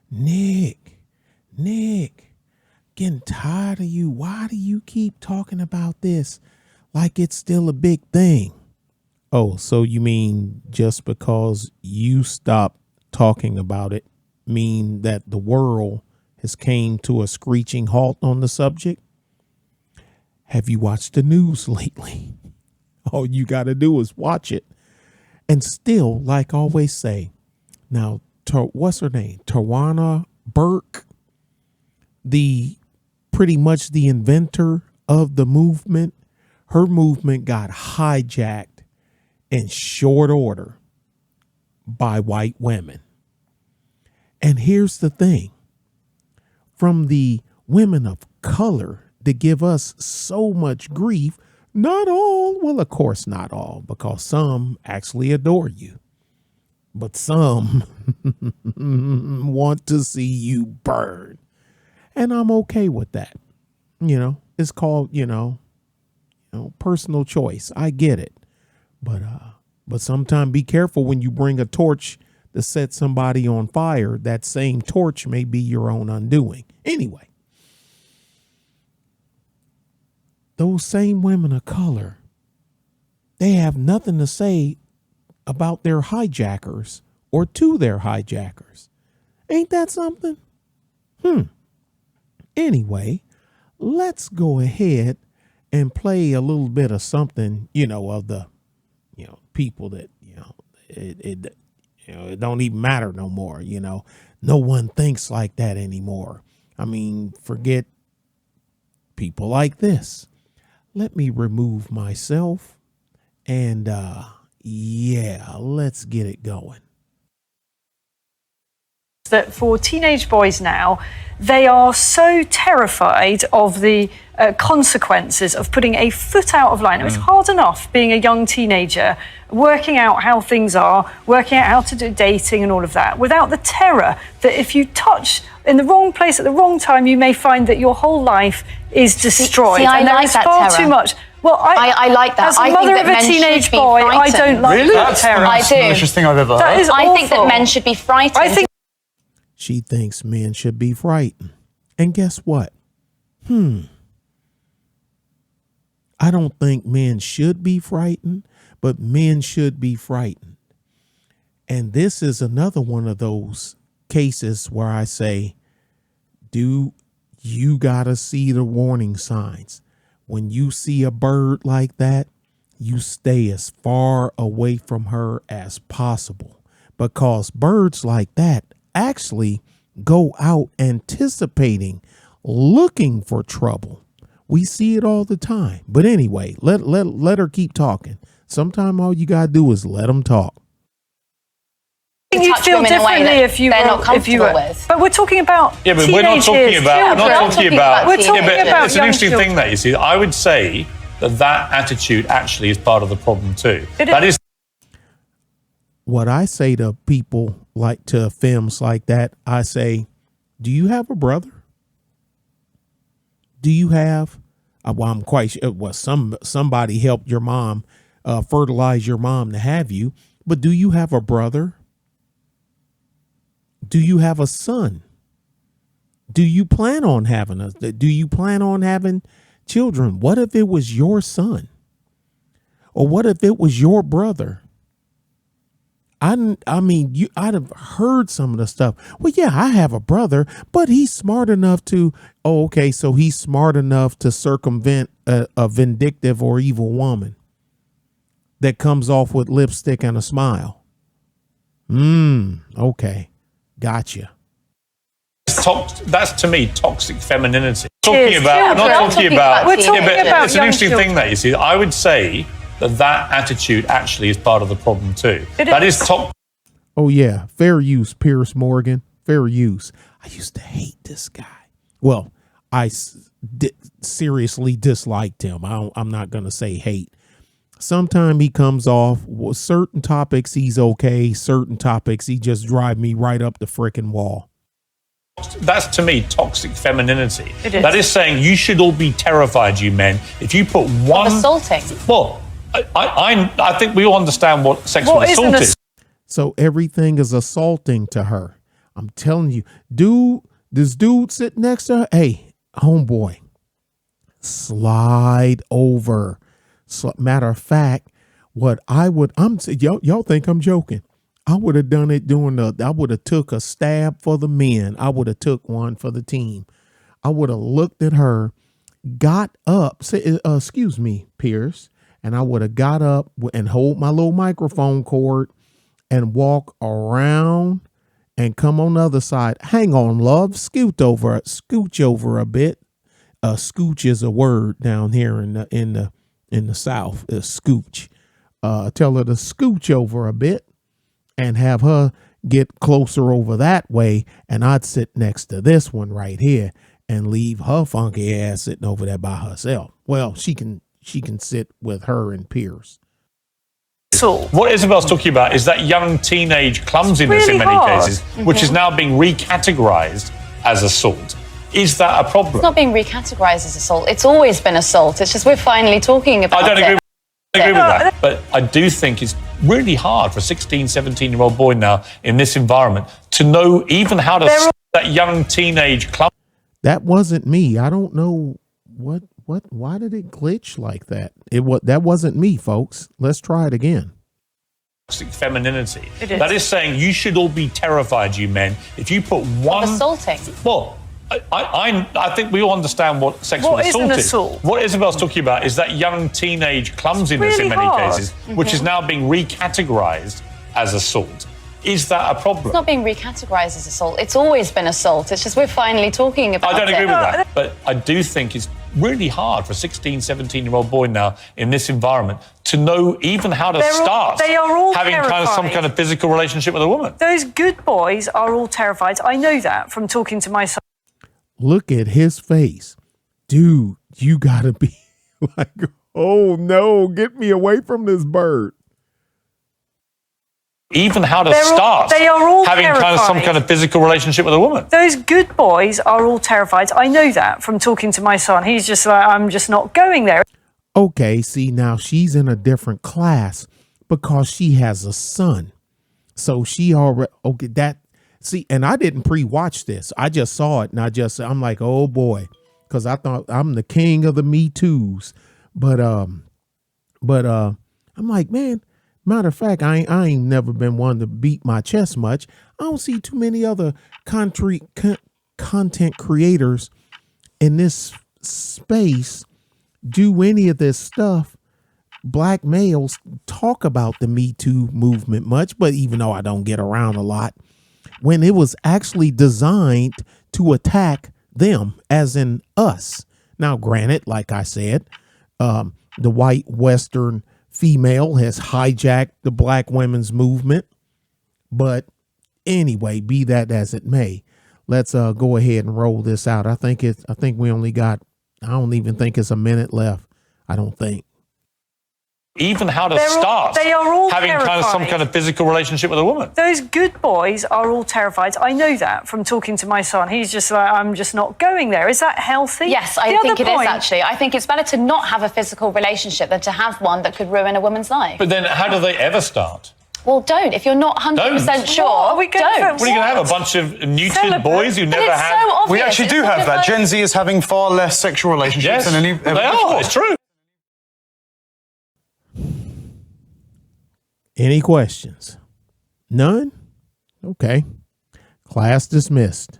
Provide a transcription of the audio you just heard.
Nick, getting tired of you. Why do you keep talking about this like it's still a big thing? Oh, so you mean just because you stopped talking about it mean that the world has came to a screeching halt on the subject? Have you watched the news lately? All you got to do is watch it. And still, like I always say, now, what's her name? Tawana Burke, pretty much the inventor of the movement. Her movement got hijacked in short order by white women. And here's the thing. From the women of color to give us so much grief, not all, well, of course not all, because some actually adore you. But some want to see you burn. And I'm okay with that. You know, it's called, personal choice. I get it. But sometimes be careful when you bring a torch to set somebody on fire. That same torch may be your own undoing. Anyway, those same women of color, they have nothing to say about their hijackers or to their hijackers. Ain't that something? Anyway, let's go ahead and play a little bit of something, of the, people that, it don't even matter no more. No one thinks like that anymore. I mean, forget people like this. Let me remove myself and, let's get it going. That for teenage boys now, they are so terrified of the consequences of putting a foot out of line. It was hard enough being a young teenager, working out how things are, working out how to do dating and all of that, without the terror that if you touch in the wrong place at the wrong time, you may find that your whole life is destroyed. And there is far too much. Well, I like that. As a mother of a teenage boy, I don't like that terror. That's the richest thing I've ever heard. That is awful. I think that men should be frightened. She thinks men should be frightened. And guess what? I don't think men should be frightened, but men should be frightened. And this is another one of those cases where I say, you gotta see the warning signs. When you see a bird like that, you stay as far away from her as possible, because birds like that actually go out anticipating, looking for trouble. We see it all the time. But anyway, let her keep talking. Sometimes all you gotta do is let them talk. You feel differently if you they're not comfortable with. But we're talking about but we're not talking about. We're talking about it's an interesting thing that you see. I would say that attitude actually is part of the problem too. That is what I say to people, like to femmes like that. I say, do you have a brother? Do you have? Well, I'm quite sure. Well, somebody helped your mom, fertilize your mom to have you. But do you have a brother? Do you have a son? Do you plan on having do you plan on having children? What if it was your son? Or what if it was your brother? I mean, I'd have heard some of the stuff. Well, yeah, I have a brother, but he's smart enough to, so he's smart enough to circumvent a vindictive or evil woman that comes off with lipstick and a smile. Okay. Gotcha. That's to me toxic femininity. We're talking about it's an interesting thing that you see. I would say that attitude actually is part of the problem too. That is top. Oh yeah, fair use, Piers Morgan. Fair use. I used to hate this guy. Well, I seriously disliked him. I'm not gonna say hate. Sometimes he comes off with certain topics. He's okay. Certain topics, he just drive me right up the frickin' wall. That's to me toxic femininity. That is saying you should all be terrified, you men, if you put one assaulting. Well, I think we all understand what sexual assault is. So everything is assaulting to her. I'm telling you, dude, this dude sitting next to her, hey, homeboy, slide over. So, matter of fact, what I would, y'all think I'm joking. I would have done it I would have took a stab for the men. I would have took one for the team. I would have looked at her, got up, say, excuse me, Piers, and I would have got up and hold my little microphone cord and walk around and come on the other side. Hang on, love, scooch over a bit. Scooch is a word down here in the South. Scooch. Tell her to scooch over a bit and have her get closer over that way, and I'd sit next to this one right here and leave her funky ass sitting over there by herself. Well, she can sit with her and Piers. What Isabel's talking about is that young teenage clumsiness really in many hard. cases, which is now being recategorized as assault. Is that a problem? It's not being recategorized as assault. It's always been assault. It's just we're finally talking about it. I don't agree with that. But I do think it's really hard for a 16, 17-year-old boy now in this environment to know even how to stop that young teenage clumsiness. That wasn't me. I don't know why did it glitch like that? That wasn't me, folks. Let's try it again. Femininity. That is saying you should all be terrified, you men, if you put one... Of assaulting. Well, I think we all understand what sexual assault is. Assault? What Isabel's talking about is that young teenage clumsiness in many cases, which is now being recategorized as assault. Is that a problem? It's not being recategorized as assault. It's always been assault. It's just we're finally talking about it. I don't agree with that. But I do think it's really hard for a 16, 17-year-old boy now in this environment to know even how to start having some kind of physical relationship with a woman. Those good boys are all terrified. I know that from talking to my son. Look at his face. Dude, you gotta be like, oh no, get me away from this bird. Even how to start having some kind of physical relationship with a woman. Those good boys are all terrified. I know that from talking to my son. He's just like, I'm just not going there. Okay, see, now she's in a different class because she has a son. So she already, and I didn't pre-watch this. I just saw it and I'm like, oh boy, because I thought I'm the king of the Me Too's. But I'm like, man, matter of fact, I ain't never been one to beat my chest much. I don't see too many other content creators in this space do any of this stuff. Black males talk about the Me Too movement much, but even though I don't get around a lot, when it was actually designed to attack them, as in us. Now, granted, like I said, the white Western female has hijacked the black women's movement. But anyway, be that as it may, let's go ahead and roll this out. I think we only got, I don't even think it's a minute left. I don't think. Even how to start having some kind of physical relationship with a woman. Those good boys are all terrified. I know that from talking to my son. He's just like, I'm just not going there. Is that healthy? Yes, I think it is, actually. I think it's better to not have a physical relationship than to have one that could ruin a woman's life. But then how do they ever start? Well, don't. If you're not 100% sure, are we going don't. What are you going to have? A bunch of neutered boys who never had... So obvious. We actually do have that. Gen Z is having far less sexual relationships than any ever before. It's true. Any questions? None? Okay. Class dismissed.